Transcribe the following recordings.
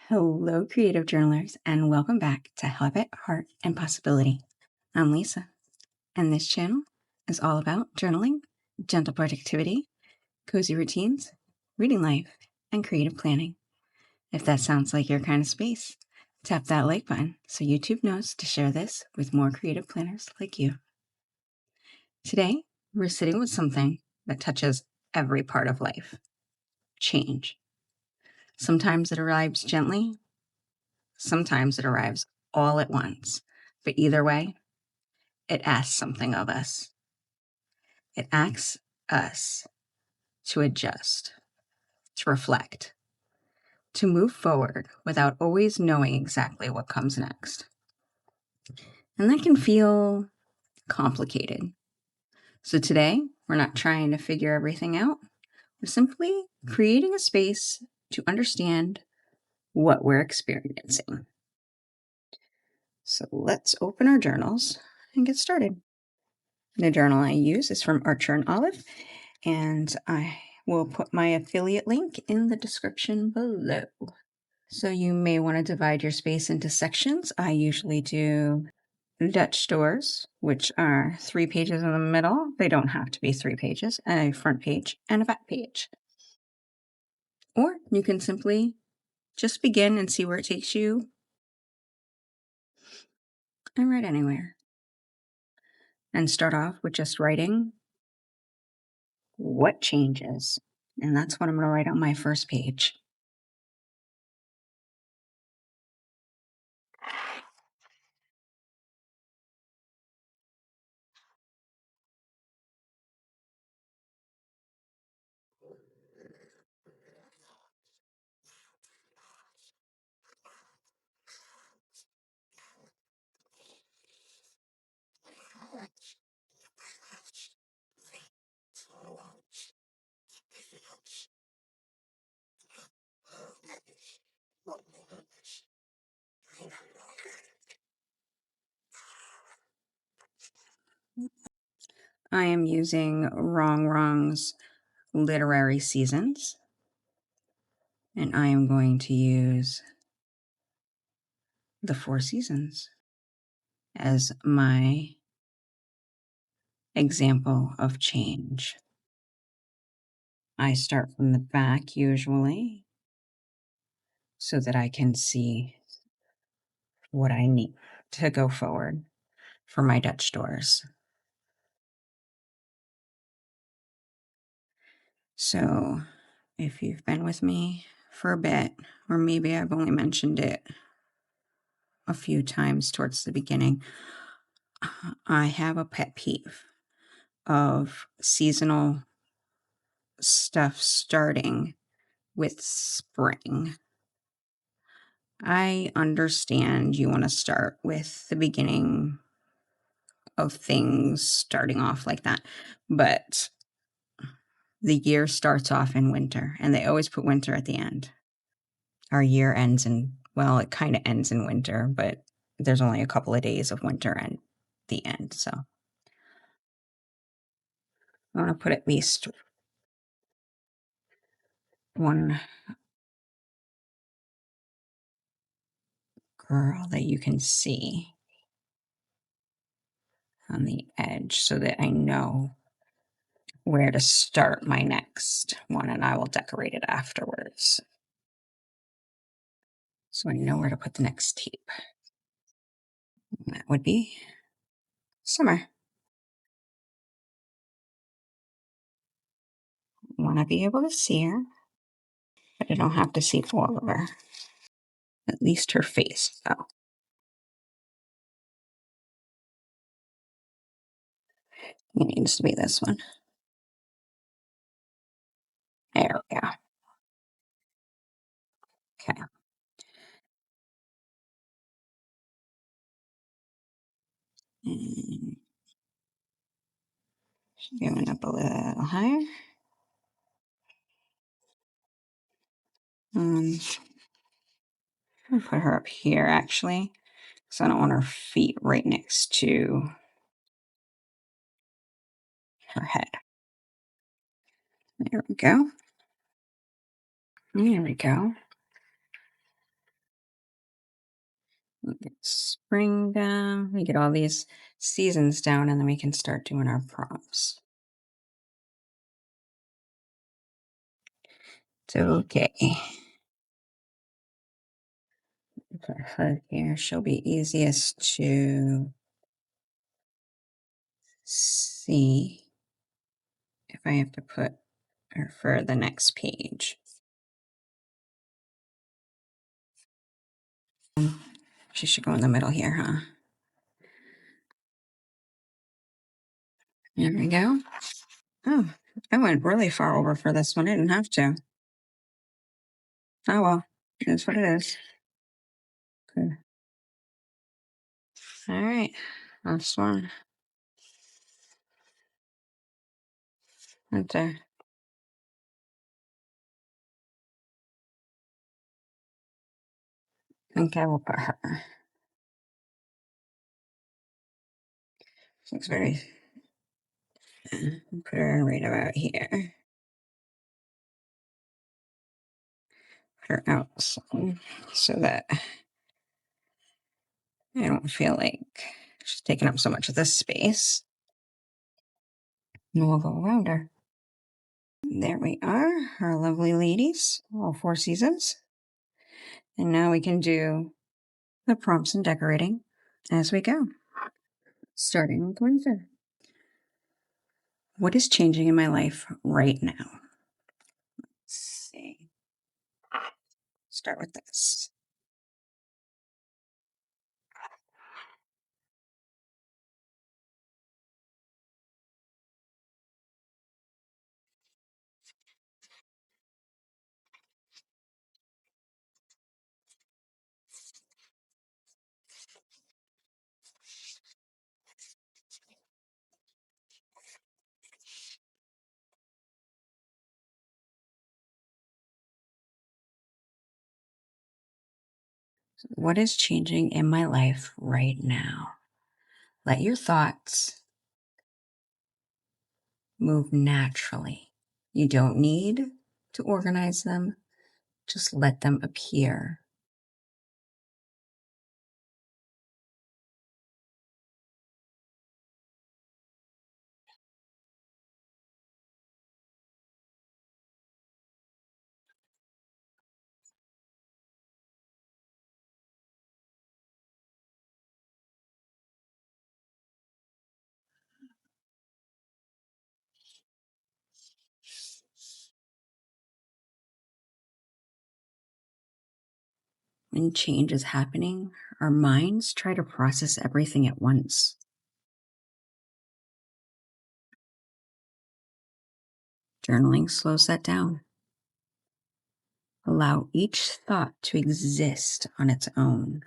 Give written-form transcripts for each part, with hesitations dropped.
Hello, creative journalers, and welcome back to Habit, Heart, and Possibility. I'm Lisa, and this channel is all about journaling, gentle productivity, cozy routines, reading life, and creative planning. If that sounds like your kind of space, tap that like button so YouTube knows to share this with more creative planners like you. Today, we're sitting with something that touches every part of life: change. Sometimes it arrives gently, sometimes it arrives all at once, but either way, it asks something of us. It asks us to adjust, to reflect, to move forward without always knowing exactly what comes next. And that can feel complicated. So today, we're not trying to figure everything out. We're simply creating a space to understand what we're experiencing. So let's open our journals and get started. The journal I use is from Archer and Olive, and I will put my affiliate link in the description below. So you may want to divide your space into sections. I usually do Dutch doors, which are 3 pages in the middle. They don't have to be 3 pages, a front page and a back page. Or you can simply just begin and see where it takes you and write anywhere. And start off with just writing what changes. And that's what I'm going to write on my first page. I am using Wrong Wrong's Literary Seasons, and I am going to use the 4 seasons as my example of change. I start from the back usually so that I can see what I need to go forward for my Dutch doors. So if you've been with me for a bit, or maybe I've only mentioned it a few times towards the beginning, I have a pet peeve of seasonal stuff starting with spring. I understand you want to start with the beginning of things starting off like that, but the year starts off in winter, and they always put winter at the end. Our year ends in, well, it kind of ends in winter, but there's only a couple of days of winter at the end. So I want to put at least one girl that you can see on the edge so that I know where to start my next one, and I will decorate it afterwards. So I know where to put the next tape. And that would be Summer. I want to be able to see her, but I don't have to see all of her. At least her face, though. It needs to be this one. There we go. Okay. And going up a little higher. I'll put her up here actually, because I don't want her feet right next to her head. There we go. There we go. Get spring down. We get all these seasons down, and then we can start doing our prompts. So, okay. Put her here. She'll be easiest to see if I have to put her for the next page. She should go in the middle here, huh? There we go. Oh, I went really far over for this one. I didn't have to. Oh well, it is what it is. Okay. All right. Last one. Right there. I think I will put her. She looks very. Put her right about here. Put her out so that I don't feel like she's taking up so much of this space. And we'll go around her. There we are, our lovely ladies, all 4 seasons. And now we can do the prompts and decorating as we go. Starting with winter. What is changing in my life right now? Let's see. Start with this. What is changing in my life right now? Let your thoughts move naturally. You don't need to organize them, just let them appear. When change is happening, our minds try to process everything at once. Journaling slows that down. Allow each thought to exist on its own.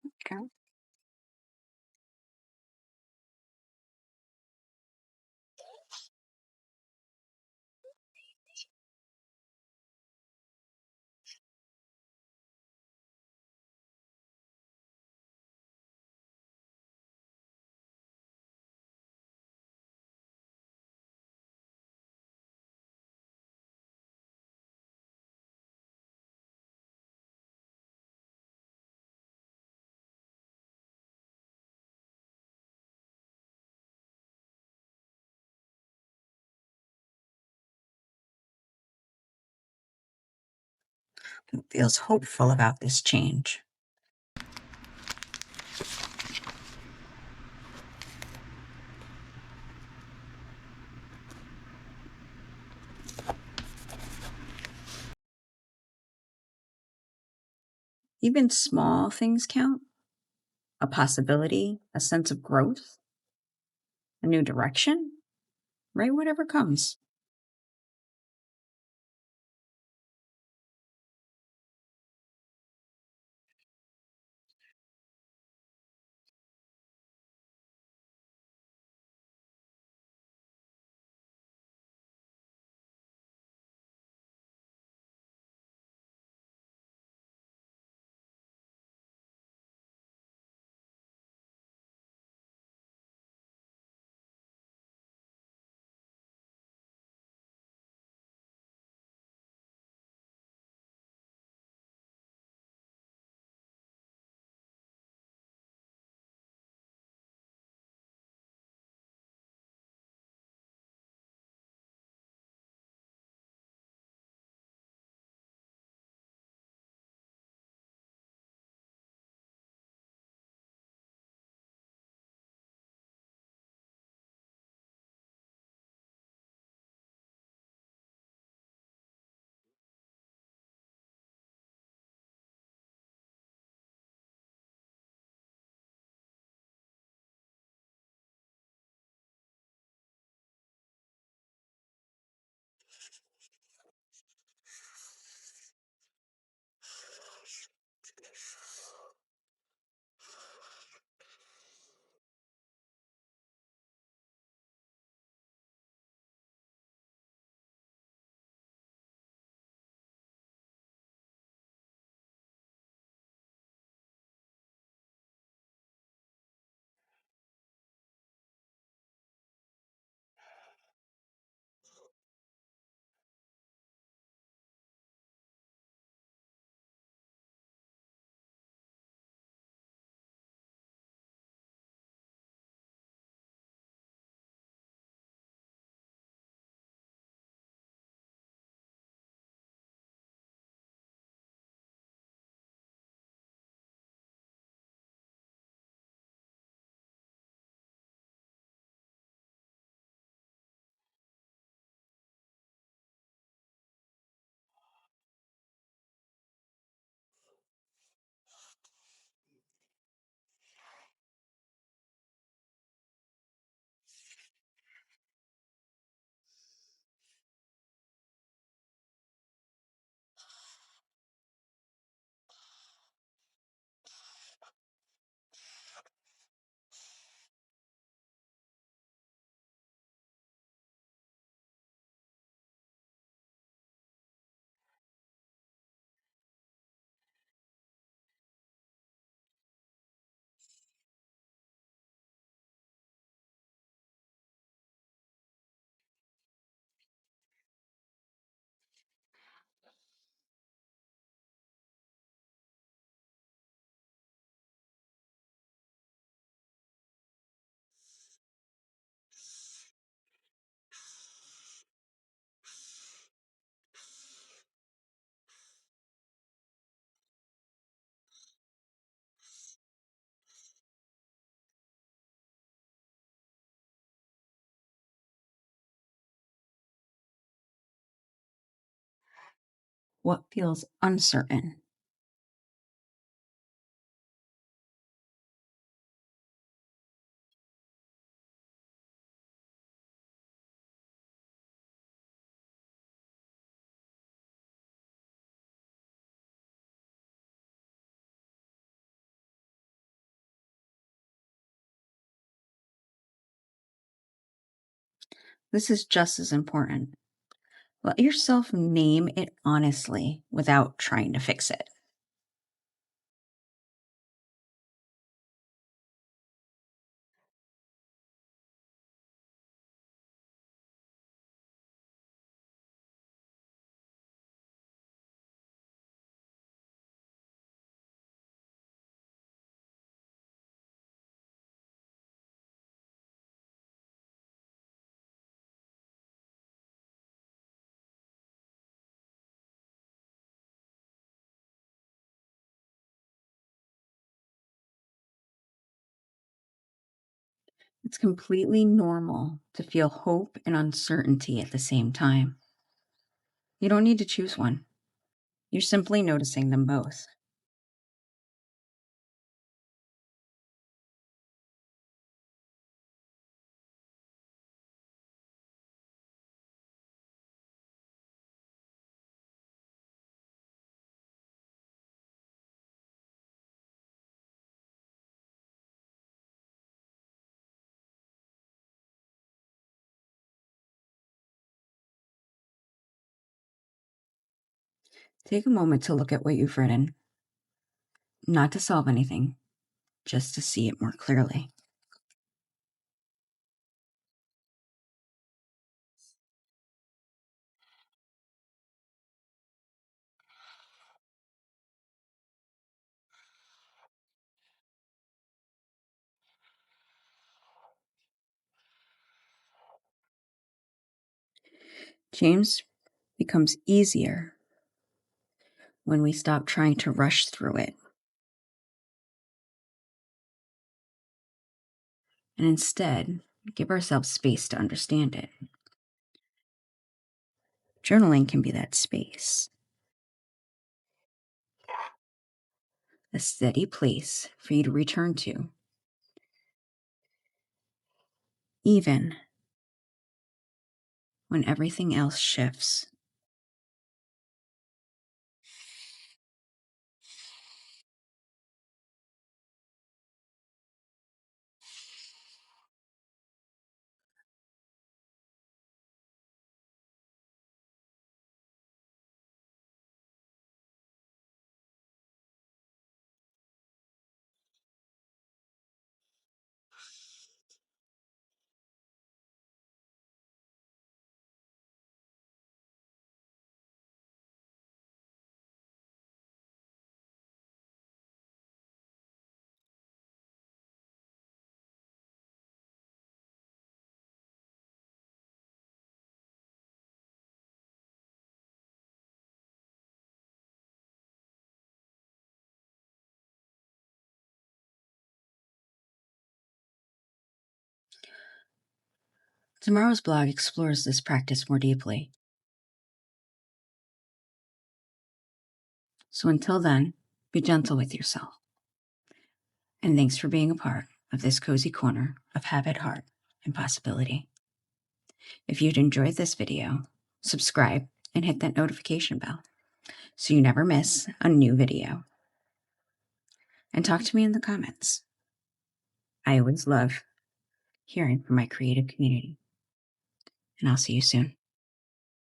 Okay. Feels hopeful about this change. Even small things count, a possibility, a sense of growth, a new direction, right? Whatever comes. What feels uncertain? This is just as important. Let yourself name it honestly without trying to fix it. It's completely normal to feel hope and uncertainty at the same time. You don't need to choose one. You're simply noticing them both. Take a moment to look at what you've written, not to solve anything, just to see it more clearly. James becomes easier when we stop trying to rush through it and instead give ourselves space to understand it. Journaling can be that space, a steady place for you to return to, even when everything else shifts. Tomorrow's blog explores this practice more deeply. So until then, be gentle with yourself. And thanks for being a part of this cozy corner of habit, heart, and possibility. If you'd enjoyed this video, subscribe and hit that notification bell so you never miss a new video. And talk to me in the comments. I always love hearing from my creative community. And I'll see you soon.